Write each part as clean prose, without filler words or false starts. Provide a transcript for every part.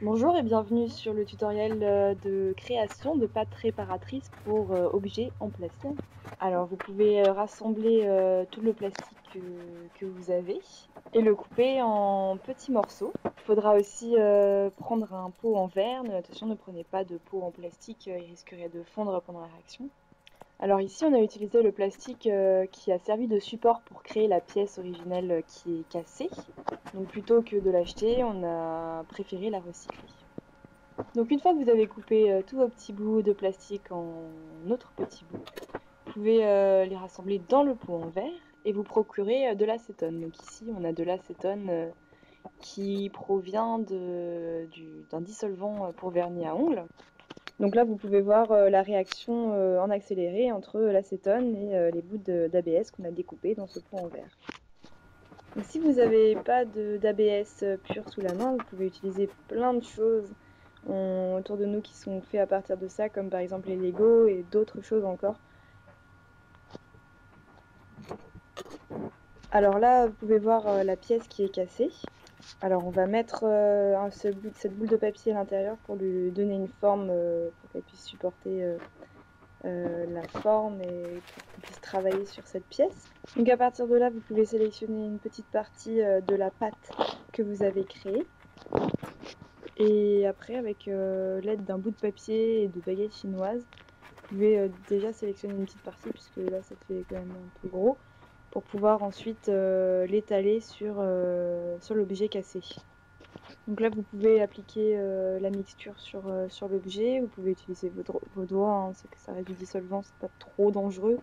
Bonjour et bienvenue sur le tutoriel de création de pâtes réparatrices pour objets en plastique. Alors vous pouvez rassembler tout le plastique que vous avez et le couper en petits morceaux. Il faudra aussi prendre un pot en verre, mais attention ne prenez pas de pot en plastique, il risquerait de fondre pendant la réaction. Alors ici on a utilisé le plastique qui a servi de support pour créer la pièce originelle qui est cassée. Donc plutôt que de l'acheter, on a préféré la recycler. Donc une fois que vous avez coupé tous vos petits bouts de plastique en autres petits bouts, vous pouvez les rassembler dans le pot en verre et vous procurer de l'acétone. Donc ici on a de l'acétone qui provient d'un dissolvant pour vernis à ongles. Donc là vous pouvez voir la réaction en accéléré entre l'acétone et les bouts d'ABS qu'on a découpés dans ce pot en verre. Donc si vous n'avez pas d'ABS pur sous la main, vous pouvez utiliser plein de choses autour de nous qui sont faits à partir de ça, comme par exemple les Lego et d'autres choses encore. Alors là, vous pouvez voir la pièce qui est cassée. Alors on va mettre cette boule de papier à l'intérieur pour lui donner une forme, pour qu'elle puisse supporter la forme et pour qu'on puisse travailler sur cette pièce. Donc à partir de là, vous pouvez sélectionner une petite partie de la pâte que vous avez créée. Et après, avec l'aide d'un bout de papier et de baguettes chinoises, vous pouvez déjà sélectionner une petite partie, puisque là ça fait quand même un peu gros, pour pouvoir ensuite l'étaler sur l'objet cassé. Donc là vous pouvez appliquer la mixture sur l'objet, vous pouvez utiliser vos doigts, hein, c'est que ça reste du dissolvant, c'est pas trop dangereux.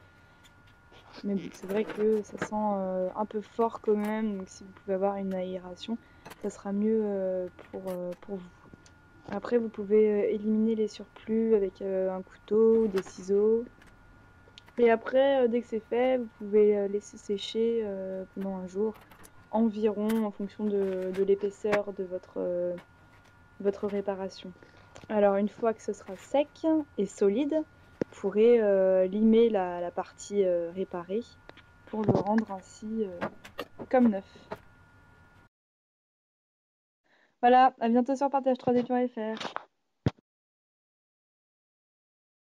Mais bon, c'est vrai que ça sent un peu fort quand même, donc si vous pouvez avoir une aération, ça sera mieux pour vous. Après, vous pouvez éliminer les surplus avec un couteau ou des ciseaux. Et après, dès que c'est fait, vous pouvez laisser sécher pendant un jour, environ en fonction de l'épaisseur de votre réparation. Alors, une fois que ce sera sec et solide, vous pourrez limer la partie réparée pour le rendre ainsi comme neuf. Voilà, à bientôt sur partage3d.fr.